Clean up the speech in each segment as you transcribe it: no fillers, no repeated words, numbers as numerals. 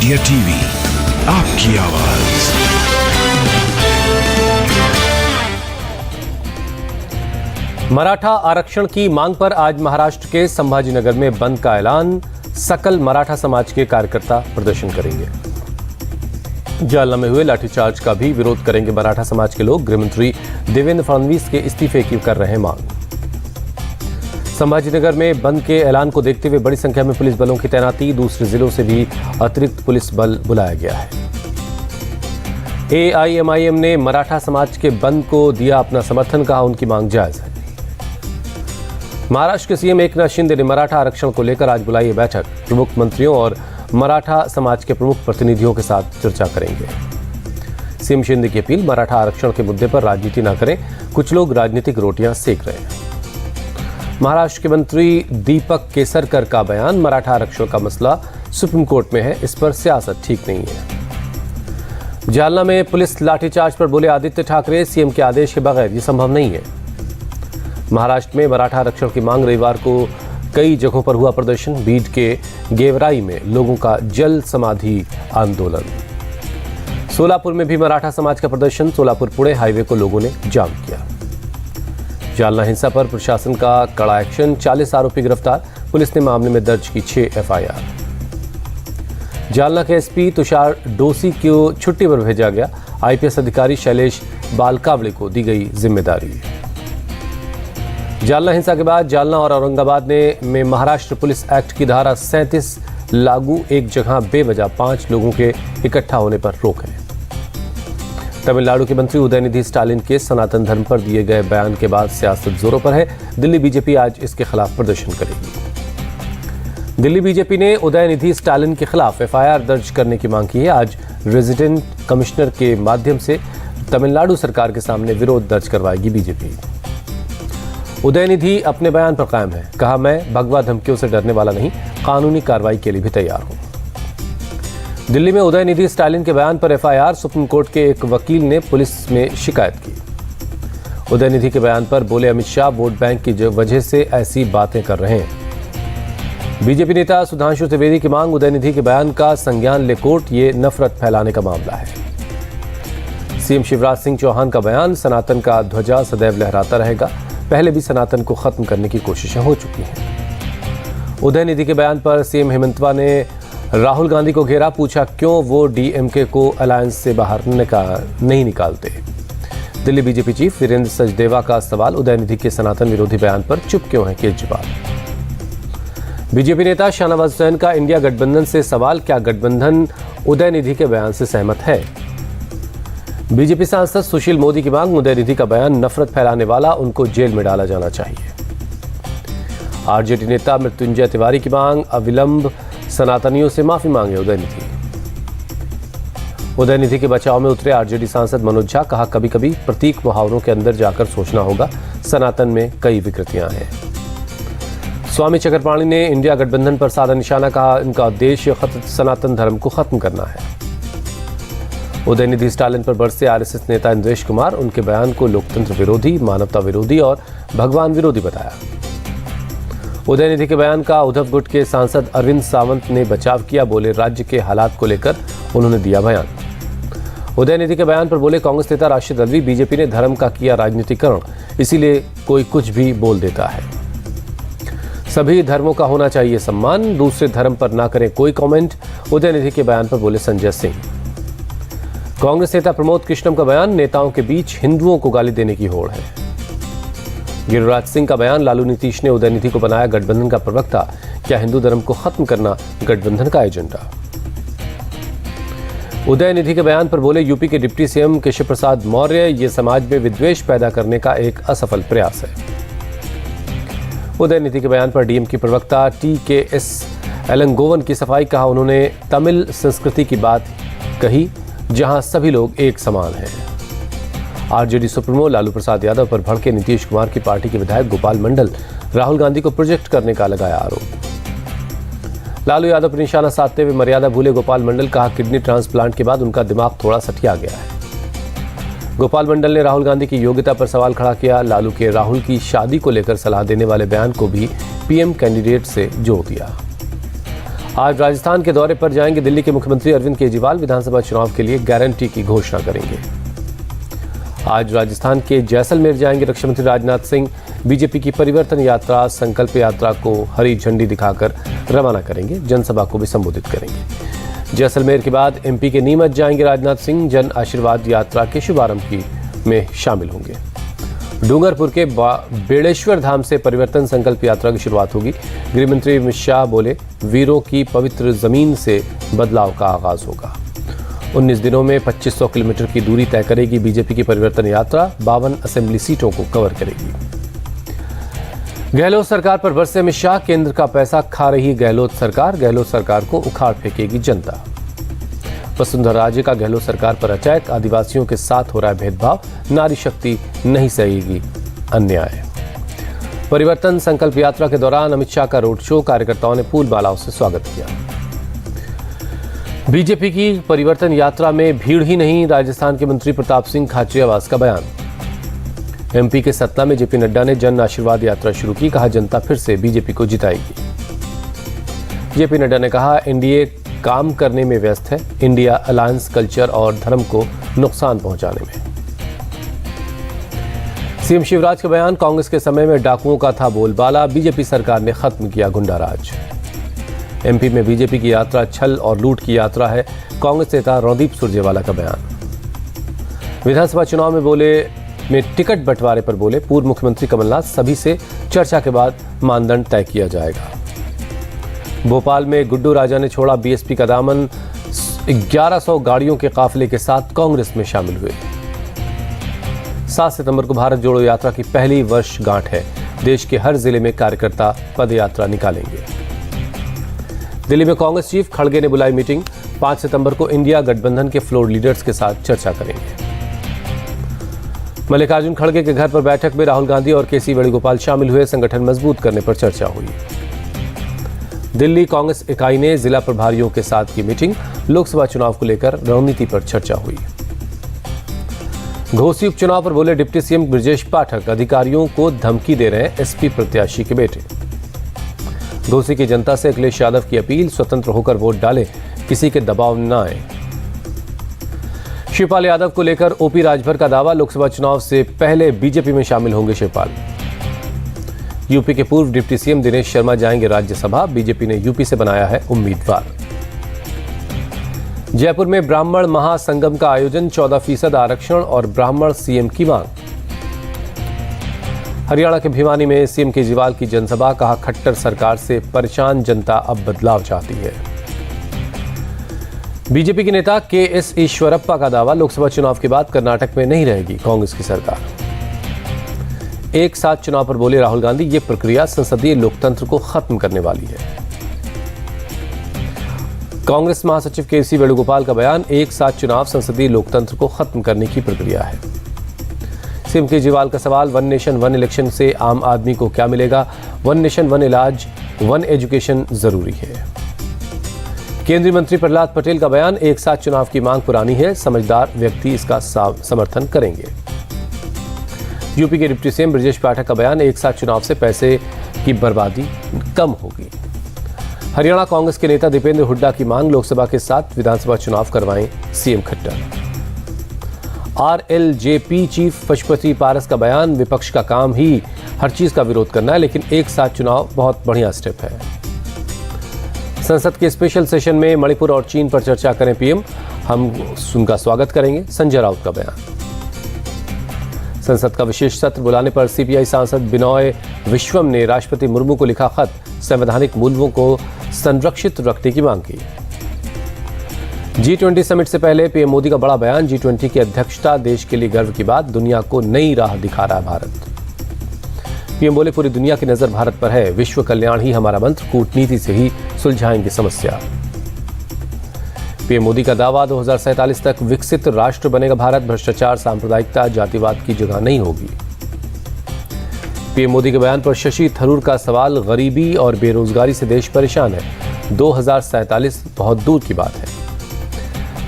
India TV, आपकी आवाज। मराठा आरक्षण की मांग पर आज महाराष्ट्र के संभाजीनगर में बंद का ऐलान। सकल मराठा समाज के कार्यकर्ता प्रदर्शन करेंगे। जालना में हुए लाठीचार्ज का भी विरोध करेंगे मराठा समाज के लोग। गृहमंत्री देवेंद्र फडणवीस के इस्तीफे की कर रहे हैं मांग। संभाजीनगर में बंद के ऐलान को देखते हुए बड़ी संख्या में पुलिस बलों की तैनाती, दूसरे जिलों से भी अतिरिक्त पुलिस बल बुलाया गया है। एआईएमआईएम ने मराठा समाज के बंद को दिया अपना समर्थन, कहा उनकी मांग जायज है। महाराष्ट्र के सीएम एकनाथ शिंदे ने मराठा आरक्षण को लेकर आज बुलाई बैठक। प्रमुख मंत्रियों और मराठा समाज के प्रमुख प्रतिनिधियों के साथ चर्चा करेंगे। सीएम शिंदे की अपील, मराठा आरक्षण के मुद्दे पर राजनीति न करें, कुछ लोग राजनीतिक रोटियां सेक रहे हैं। महाराष्ट्र के मंत्री दीपक केसरकर का बयान, मराठा आरक्षण का मसला सुप्रीम कोर्ट में है, इस पर सियासत ठीक नहीं है। जालना में पुलिस लाठीचार्ज पर बोले आदित्य ठाकरे, सीएम के आदेश के बगैर ये संभव नहीं है। महाराष्ट्र में मराठा आरक्षण की मांग, रविवार को कई जगहों पर हुआ प्रदर्शन। बीड के गेवराई में लोगों का जल समाधि आंदोलन। सोलापुर में भी मराठा समाज का प्रदर्शन। सोलापुर पुणे हाईवे को लोगों ने जाम किया। जालना हिंसा पर प्रशासन का कड़ा एक्शन, 40 आरोपी गिरफ्तार। पुलिस ने मामले में दर्ज की 6 एफआईआर। जालना के एसपी तुषार डोसी को छुट्टी पर भेजा गया। आईपीएस अधिकारी शैलेश बालकावड़े को दी गई जिम्मेदारी। जालना हिंसा के बाद जालना और औरंगाबाद में महाराष्ट्र पुलिस एक्ट की धारा 37 लागू। एक जगह बेवजह 5 लोगों के इकट्ठा होने पर रोक है। तमिलनाडु के मंत्री उदयनिधि स्टालिन के सनातन धर्म पर दिए गए बयान के बाद सियासत जोरों पर है। दिल्ली बीजेपी आज इसके खिलाफ प्रदर्शन करेगी। दिल्ली बीजेपी ने उदयनिधि स्टालिन के खिलाफ एफआईआर दर्ज करने की मांग की है। आज रेजिडेंट कमिश्नर के माध्यम से तमिलनाडु सरकार के सामने विरोध दर्ज करवाएगी बीजेपी। उदयनिधि अपने बयान पर कायम है, कहा मैं भगवा धमकियों से डरने वाला नहीं, कानूनी कार्रवाई के लिए भी तैयार हूं। दिल्ली में उदयनिधि स्टालिन के बयान पर एफआईआर, सुप्रीम कोर्ट के एक वकील ने पुलिस में शिकायत की। उदयनिधि के बयान पर बोले अमित शाह, वोट बैंक की वजह से ऐसी बातें कर रहे हैं। बीजेपी नेता सुधांशु त्रिवेदी की मांग, उदयनिधि के बयान का संज्ञान ले कोर्ट, ये नफरत फैलाने का मामला है। सीएम शिवराज सिंह चौहान का बयान, सनातन का ध्वजा सदैव लहराता रहेगा, पहले भी सनातन को खत्म करने की कोशिशें हो चुकी हैं। उदयनिधि के बयान पर सीएम हेमंतवा ने राहुल गांधी को घेरा, पूछा क्यों वो डीएमके को अलायंस से बाहर नहीं निकालते। दिल्ली बीजेपी चीफ वीरेंद्र सचदेवा का सवाल, उदयनिधि के सनातन विरोधी बयान पर चुप क्यों है केजरीवाल। बीजेपी नेता शाहनवाज हुसैन का इंडिया गठबंधन से सवाल, क्या गठबंधन उदयनिधि के बयान से सहमत है। बीजेपी सांसद सुशील मोदी की मांग, उदयनिधि का बयान नफरत फैलाने वाला, उनको जेल में डाला जाना चाहिए। आरजेडी नेता मृत्युंजय तिवारी की मांग, अविलंब सनातनियों से माफी मांगे उदयनिधि। उदयनिधि के बचाव में उतरे आरजेडी सांसद मनोज झा, कहा कभी कभी प्रतीक मुहावरों के अंदर जाकर सोचना होगा, सनातन में कई विकृतियां हैं। स्वामी चक्रपाणी ने इंडिया गठबंधन पर साधा निशाना, कहा इनका उद्देश्य सनातन धर्म को खत्म करना है। उदयनिधि स्टालिन पर बरसे आरएसएस नेता इंद्रेश कुमार, उनके बयान को लोकतंत्र विरोधी, मानवता विरोधी और भगवान विरोधी बताया। उदयनिधि के बयान का उद्धव गुट के सांसद अरविंद सावंत ने बचाव किया, बोले राज्य के हालात को लेकर उन्होंने दिया बयान। उदयनिधि के बयान पर बोले कांग्रेस नेता राशिद अल्वी, बीजेपी ने धर्म का किया राजनीतिकरण, इसीलिए कोई कुछ भी बोल देता है। सभी धर्मों का होना चाहिए सम्मान, दूसरे धर्म पर ना करें कोई कमेंट। उदयनिधि के बयान पर बोले संजय सिंह। कांग्रेस नेता प्रमोद कृष्णम का बयान, नेताओं के बीच हिंदुओं को गाली देने की होड़ है। गिरिराज सिंह का बयान, लालू नीतीश ने उदयनिधि को बनाया गठबंधन का प्रवक्ता, क्या हिंदू धर्म को खत्म करना गठबंधन का एजेंडा। उदयनिधि के बयान पर बोले यूपी के डिप्टी सीएम केशव प्रसाद मौर्य, ये समाज में विद्वेष पैदा करने का एक असफल प्रयास है। उदयनिधि के बयान पर डीएम की प्रवक्ता TKS एलंगोवन की सफाई, कहा उन्होंने तमिल संस्कृति की बात कही, जहां सभी लोग एक समान हैं। आरजेडी सुप्रीमो लालू प्रसाद यादव पर भड़के नीतीश कुमार की पार्टी के विधायक गोपाल मंडल, राहुल गांधी को प्रोजेक्ट करने का लगाया आरोप। लालू यादव पर निशाना साधते हुए मर्यादा भूले गोपाल मंडल, कहा किडनी ट्रांसप्लांट के बाद उनका दिमाग थोड़ा सठिया गया है। गोपाल मंडल ने राहुल गांधी की योग्यता पर सवाल खड़ा किया। लालू के राहुल की शादी को लेकर सलाह देने वाले बयान को भी पीएम कैंडिडेट से जोड़ दिया। आज राजस्थान के दौरे पर जाएंगे दिल्ली के मुख्यमंत्री अरविंद केजरीवाल। विधानसभा चुनाव के लिए गारंटी की घोषणा करेंगे। आज राजस्थान के जैसलमेर जाएंगे रक्षा मंत्री राजनाथ सिंह। बीजेपी की परिवर्तन यात्रा संकल्प यात्रा को हरी झंडी दिखाकर रवाना करेंगे। जनसभा को भी संबोधित करेंगे। जैसलमेर के बाद एमपी के नीमच जाएंगे राजनाथ सिंह। जन आशीर्वाद यात्रा के शुभारंभ में शामिल होंगे। डूंगरपुर के बेड़ेश्वर धाम से परिवर्तन संकल्प यात्रा की शुरुआत होगी। गृहमंत्री अमित शाह बोले, वीरों की पवित्र जमीन से बदलाव का आगाज होगा। 19 दिनों में 2500 किलोमीटर की दूरी तय करेगी बीजेपी की परिवर्तन यात्रा। 52 असेंबली सीटों को कवर करेगी। गहलोत सरकार पर बरसे अमित शाह। केंद्र का पैसा खा रही गहलोत सरकार को उखाड़ फेंकेगी जनता। वसुंधरा राजे का गहलोत सरकार पर अटैक। आदिवासियों के साथ हो रहा है भेदभाव। नारी शक्ति नहीं सहेगी अन्याय। परिवर्तन संकल्प यात्रा के दौरान अमित शाह का रोड शो। कार्यकर्ताओं ने फूल मालाओं से स्वागत किया। बीजेपी की परिवर्तन यात्रा में भीड़ ही नहीं। राजस्थान के मंत्री प्रताप सिंह खाचरियावास का बयान। एमपी के सतना में जेपी नड्डा ने जन आशीर्वाद यात्रा शुरू की। कहा, जनता फिर से बीजेपी को जिताएगी। जेपी नड्डा ने कहा, एनडीए काम करने में व्यस्त है। इंडिया अलायंस कल्चर और धर्म को नुकसान पहुंचाने में। सीएम शिवराज का बयान। कांग्रेस के समय में डाकुओं का था बोलबाला। बीजेपी सरकार ने खत्म किया गुंडाराज। एमपी में बीजेपी की यात्रा छल और लूट की यात्रा है। कांग्रेस नेता रणदीप सुरजेवाला का बयान। विधानसभा चुनाव में टिकट बंटवारे पर बोले पूर्व मुख्यमंत्री कमलनाथ, सभी से चर्चा के बाद मानदंड तय किया जाएगा। भोपाल में गुड्डू राजा ने छोड़ा बीएसपी का दामन। 1100 गाड़ियों के काफिले के साथ कांग्रेस में शामिल हुए। 7 सितंबर को भारत जोड़ो यात्रा की पहली वर्षगांठ है। देश के हर जिले में कार्यकर्ता पदयात्रा निकालेंगे। दिल्ली में कांग्रेस चीफ खड़गे ने बुलाई मीटिंग। 5 सितंबर को इंडिया गठबंधन के फ्लोर लीडर्स के साथ चर्चा करेंगे। मल्लिकार्जुन खड़गे के घर पर बैठक में राहुल गांधी और केसी वेणुगोपाल शामिल हुए। संगठन मजबूत करने पर चर्चा हुई। दिल्ली कांग्रेस इकाई ने जिला प्रभारियों के साथ की मीटिंग। लोकसभा चुनाव को लेकर रणनीति पर चर्चा हुई। घोसी उपचुनाव पर बोले डिप्टी सीएम ब्रजेश पाठक, अधिकारियों को धमकी दे रहे हैं एसपी प्रत्याशी के बेटे। घोसी की जनता से अखिलेश यादव की अपील, स्वतंत्र होकर वोट डालें, किसी के दबाव न आए। शिवपाल यादव को लेकर ओपी राजभर का दावा। लोकसभा चुनाव से पहले बीजेपी में शामिल होंगे शिवपाल। यूपी के पूर्व डिप्टी सीएम दिनेश शर्मा जाएंगे राज्यसभा। बीजेपी ने यूपी से बनाया है उम्मीदवार। जयपुर में ब्राह्मण महासंगम का आयोजन। 14% आरक्षण और ब्राह्मण सीएम की मांग। हरियाणा के भिवानी में सीएम केजरीवाल की जनसभा। कहा, खट्टर सरकार से परेशान जनता अब बदलाव चाहती है। बीजेपी के नेता के.एस. ईश्वरप्पा का दावा। लोकसभा चुनाव के बाद कर्नाटक में नहीं रहेगी कांग्रेस की सरकार। एक साथ चुनाव पर बोले राहुल गांधी, ये प्रक्रिया संसदीय लोकतंत्र को खत्म करने वाली है। कांग्रेस महासचिव केसी वेणुगोपाल का बयान। एक साथ चुनाव संसदीय लोकतंत्र को खत्म करने की प्रक्रिया है। सीएम केजरीवाल का सवाल, वन नेशन वन इलेक्शन से आम आदमी को क्या मिलेगा? वन नेशन वन इलाज, वन एजुकेशन जरूरी है। केंद्रीय मंत्री प्रहलाद पटेल का बयान। एक साथ चुनाव की मांग पुरानी है, समझदार व्यक्ति इसका समर्थन करेंगे। यूपी के डिप्टी सीएम ब्रजेश पाठक का बयान। एक साथ चुनाव से पैसे की बर्बादी कम होगी। हरियाणा कांग्रेस के नेता दीपेंद्र हुड्डा की मांग। लोकसभा के साथ विधानसभा चुनाव करवाएं CM Khattar. RLJP chief Pashupati Paras का बयान। विपक्ष का काम ही हर चीज का विरोध करना है, लेकिन एक साथ चुनाव बहुत बढ़िया स्टेप है। संसद के स्पेशल सेशन में मणिपुर और चीन पर चर्चा करें पीएम। हम उनका स्वागत करेंगे। संजय राउत का बयान। संसद का विशेष सत्र बुलाने पर सीपीआई सांसद बिनॉय विश्वम ने राष्ट्रपति मुर्मू को लिखा खत। संवैधानिक मूल्यों को संरक्षित रखने की मांग की। G20 समिट से पहले पीएम मोदी का बड़ा बयान। G20 की अध्यक्षता देश के लिए गर्व की बात। दुनिया को नई राह दिखा रहा है भारत। पीएम बोले, पूरी दुनिया की नजर भारत पर है। विश्व कल्याण ही हमारा मंत्र। कूटनीति से ही सुलझाएंगे समस्या। पीएम मोदी का दावा। 2047 तक विकसित राष्ट्र बनेगा भारत। भ्रष्टाचार, सांप्रदायिकता, जातिवाद की जगह नहीं होगी। पीएम मोदी के बयान पर शशि थरूर का सवाल। गरीबी और बेरोजगारी से देश परेशान है। 2047 बहुत दूर की बात है।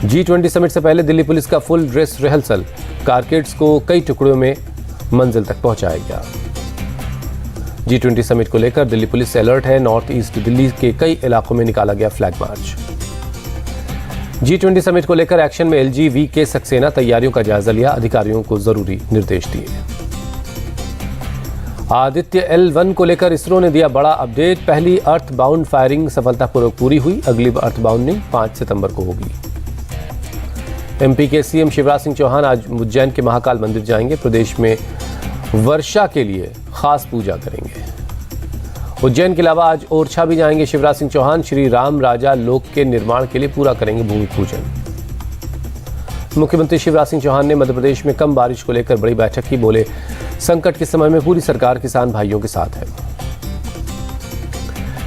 G20 समिट से पहले दिल्ली पुलिस का फुल ड्रेस रिहर्सल। कारकेड्स को कई टुकड़ों में मंजिल तक पहुंचाया गया। G20 समिट को लेकर दिल्ली पुलिस से अलर्ट है। नॉर्थ ईस्ट दिल्ली के कई इलाकों में निकाला गया फ्लैग मार्च। G20 समिट को लेकर एक्शन में LG वी.के. सक्सेना तैयारियों का जायजा लिया, अधिकारियों को जरूरी निर्देश दिए। आदित्य L1 को लेकर इसरो ने दिया बड़ा अपडेट। पहली अर्थ बाउंड फायरिंग सफलतापूर्वक पूरी हुई, अगली अर्थ बाउंडिंग 5 सितंबर को होगी। MP के CM शिवराज सिंह चौहान आज उज्जैन के महाकाल मंदिर जाएंगे। प्रदेश में वर्षा के लिए खास पूजा करेंगे। उज्जैन के अलावा आज ओरछा भी जाएंगे शिवराज सिंह चौहान। श्री राम राजा लोक के निर्माण के लिए पूरा करेंगे भूमि पूजन। मुख्यमंत्री शिवराज सिंह चौहान ने मध्य प्रदेश में कम बारिश को लेकर बड़ी बैठक की। बोले, संकट के समय में पूरी सरकार किसान भाइयों के साथ है।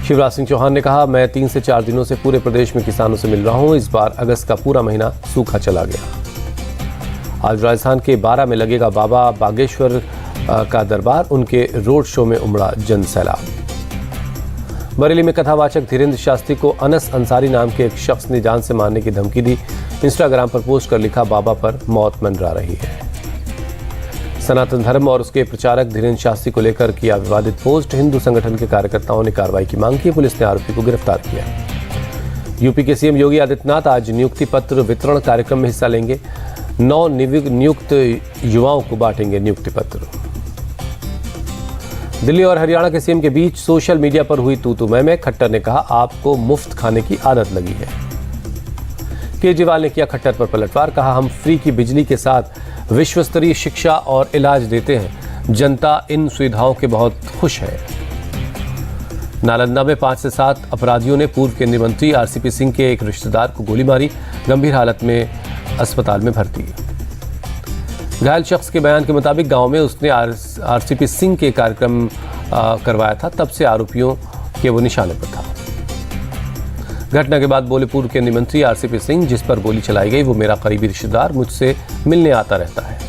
शिवराज सिंह चौहान ने कहा, मैं 3 से 4 दिनों से पूरे प्रदेश में किसानों से मिल रहा हूं। इस बार अगस्त का पूरा महीना सूखा चला गया। आज राजस्थान के बारा में लगेगा बाबा बागेश्वर का दरबार। उनके रोड शो में उमड़ा जन सैलाब। बरेली में कथावाचक धीरेन्द्र शास्त्री को अनस अंसारी नाम के एक शख्स ने जान से मारने की धमकी दी। इंस्टाग्राम पर पोस्ट कर लिखा, बाबा पर मौत मंडरा रही है। सनातन धर्म और उसके प्रचारक धीरेन्द्र शास्त्री को लेकर किया विवादित पोस्ट। हिंदू संगठन के कार्यकर्ताओं ने कार्रवाई की मांग की। पुलिस ने आरोपी को गिरफ्तार किया। यूपी के CM योगी आदित्यनाथ आज नियुक्ति पत्र वितरण कार्यक्रम में हिस्सा लेंगे। 9 नियुक्त युवाओं को बांटेंगे नियुक्ति पत्र। दिल्ली और हरियाणा के CM के बीच सोशल मीडिया पर हुई तू-तू मैं। खट्टर ने कहा, आपको मुफ्त खाने की आदत लगी है। केजरीवाल ने किया खट्टर पर पलटवार। कहा, हम फ्री की बिजली के साथ विश्व स्तरीय शिक्षा और इलाज देते हैं। जनता इन सुविधाओं के बहुत खुश है। नालंदा में 5 से 7 अपराधियों ने पूर्व केंद्रीय मंत्री RCP सिंह के एक रिश्तेदार को गोली मारी। गंभीर हालत में अस्पताल में भर्ती। घायल शख्स के बयान के मुताबिक गांव में उसने RCP सिंह के कार्यक्रम करवाया था। तब से आरोपियों के वो निशाने पर था। घटना के बाद बोले, पूर्व केंद्रीय मंत्री RCP सिंह, जिस पर गोली चलाई गई वो मेरा करीबी रिश्तेदार, मुझसे मिलने आता रहता है।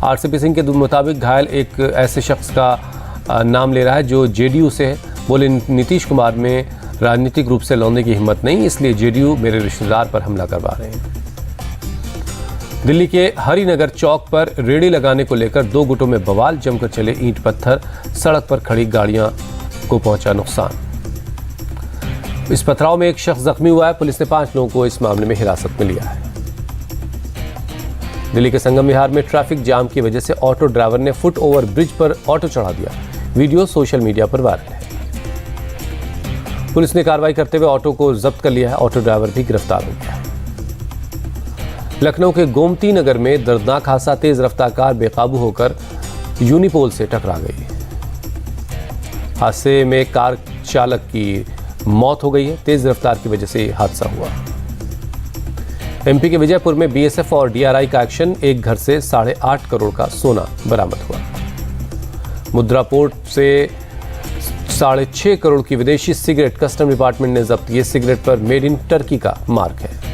RCP सिंह के मुताबिक घायल एक ऐसे शख्स का नाम ले रहा है जो JDU से है। बोले, नीतीश कुमार में राजनीतिक रूप से लौटने की हिम्मत नहीं, इसलिए JDU मेरे रिश्तेदार पर हमला करवा रहे हैं। दिल्ली के हरिनगर चौक पर रेडी लगाने को लेकर 2 गुटों में बवाल। जमकर चले ईंट पत्थर, सड़क पर खड़ी गाड़ियां को पहुंचा नुकसान। इस पथराव में एक शख्स जख्मी हुआ है। पुलिस ने 5 लोगों को इस मामले में हिरासत में लिया है। दिल्ली के संगम विहार में ट्रैफिक जाम की वजह से ऑटो ड्राइवर ने फुट ओवर ब्रिज पर ऑटो चढ़ा दिया। वीडियो सोशल मीडिया पर वायरल है। पुलिस ने कार्रवाई करते हुए ऑटो को जब्त कर लिया है। ऑटो ड्राइवर भी गिरफ्तार हो गया है। लखनऊ के गोमती नगर में दर्दनाक हादसा। तेज रफ्तार कार बेकाबू होकर यूनिपोल से टकरा गई। हादसे में कार चालक की मौत हो गई है। तेज रफ्तार की वजह से यह हादसा हुआ। MP के विजयपुर में BSF और DRI का एक्शन। एक घर से 8.5 करोड़ का सोना बरामद हुआ। मुद्रा पोर्ट से 6.5 करोड़ की विदेशी सिगरेट कस्टम डिपार्टमेंट ने जब्त किए। सिगरेट पर मेड इन टर्की का मार्क है।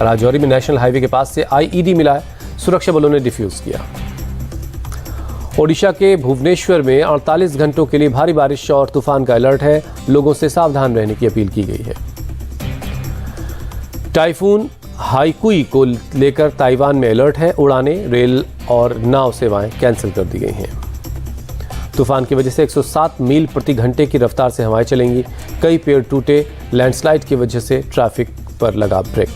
राजौरी में नेशनल हाईवे के पास से IED मिला है। सुरक्षा बलों ने डिफ्यूज किया। ओडिशा के भुवनेश्वर में 48 घंटों के लिए भारी बारिश और तूफान का अलर्ट है। लोगों से सावधान रहने की अपील की गई है। टाइफून हाइकुई को लेकर ताइवान में अलर्ट है। उड़ानें, रेल और नाव सेवाएं कैंसिल कर दी गई हैं। तूफान की वजह से 107 मील प्रति घंटे की रफ्तार से हवाएं चलेंगी। कई पेड़ टूटे। लैंडस्लाइड की वजह से ट्रैफिक पर लगा ब्रेक।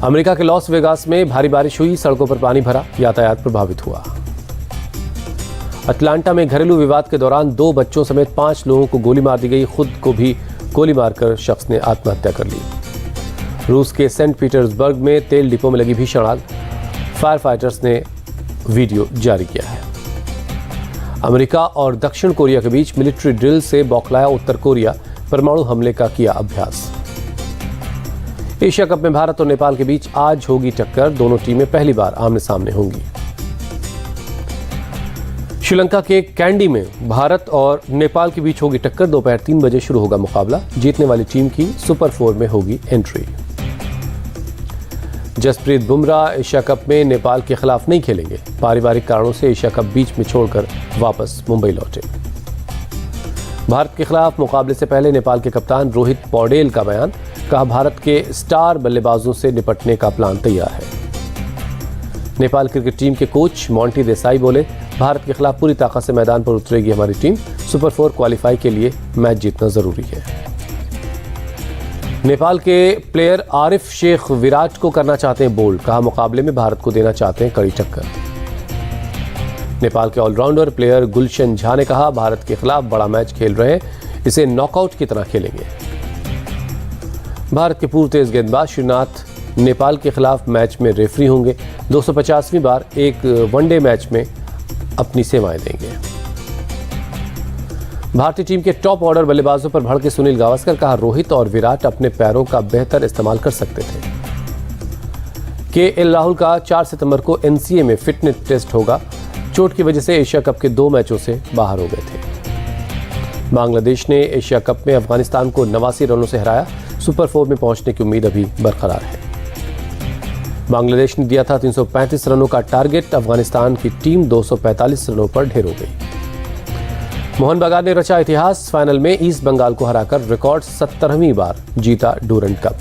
अमेरिका के लॉस वेगास में भारी बारिश हुई। सड़कों पर पानी भरा, यातायात प्रभावित हुआ। अटलांटा में घरेलू विवाद के दौरान 2 बच्चों समेत 5 लोगों को गोली मार दी गई। खुद को भी गोली मारकर शख्स ने आत्महत्या कर ली। रूस के सेंट पीटर्सबर्ग में तेल डिपो में लगी भीषण आग। फायर फाइटर्स ने वीडियो जारी किया है। अमेरिका और दक्षिण कोरिया के बीच मिलिट्री ड्रिल से बौखलाया उत्तर कोरिया। परमाणु हमले का किया अभ्यास। एशिया कप में भारत और नेपाल के बीच आज होगी टक्कर। दोनों टीमें पहली बार आमने सामने होंगी। श्रीलंका के कैंडी में भारत और नेपाल के बीच होगी टक्कर। दोपहर 3 बजे शुरू होगा मुकाबला। जीतने वाली टीम की सुपर 4 में होगी entry. Jasprit Bumrah Asia cup में नेपाल के खिलाफ नहीं खेलेंगे। पारिवारिक कारणों से एशिया कप बीच में छोड़कर वापस मुंबई लौटे। भारत के खिलाफ मुकाबले से पहले नेपाल के कप्तान रोहित पौडेल का बयान। कहा, भारत के स्टार बल्लेबाजों से निपटने का प्लान तैयार है। नेपाल क्रिकेट टीम के कोच मोंटी देसाई बोले, भारत के खिलाफ पूरी ताकत से मैदान पर उतरेगी हमारी टीम। सुपर 4 क्वालिफाई के लिए मैच जीतना जरूरी है। नेपाल के प्लेयर आरिफ शेख विराट को करना चाहते हैं बोल्ड, कहा मुकाबले में भारत को देना चाहते हैं कड़ी टक्कर। नेपाल के ऑलराउंडर प्लेयर गुलशन झा ने कहा भारत के खिलाफ बड़ा मैच खेल रहे हैं, इसे नॉकआउट की तरह खेलेंगे। भारत के पूर्व तेज गेंदबाज श्रीनाथ नेपाल के खिलाफ मैच में रेफरी होंगे। 250वीं बार एक वनडे मैच में अपनी सेवाएं देंगे। भारतीय टीम के टॉप ऑर्डर बल्लेबाजों पर भड़के सुनील गावस्कर, कहा रोहित और विराट अपने पैरों का बेहतर इस्तेमाल कर सकते थे। केएल राहुल का 4 सितंबर को एनसीए में फिटनेस टेस्ट होगा। चोट की वजह से एशिया कप के 2 मैचों से बाहर हो गए थे। बांग्लादेश ने एशिया कप में अफगानिस्तान को 89 रनों से हराया। सुपर 4 में पहुंचने की उम्मीद अभी बरकरार है। बांग्लादेश ने दिया था 335 रनों का टारगेट, अफगानिस्तान की टीम 245 रनों पर ढेर हो गई। मोहन बगान ने रचा इतिहास, फाइनल में ईस्ट बंगाल को हराकर रिकॉर्ड 17वीं बार जीता डूरंट कप।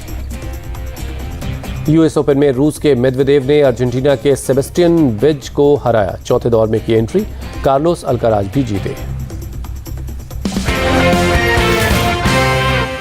यूएस ओपन में रूस के मेदवेदेव ने अर्जेंटीना के सेबेस्टियन वेज को हराया। चौथे दौर में की एंट्री, कार्लोस अल्काराज भी जीते।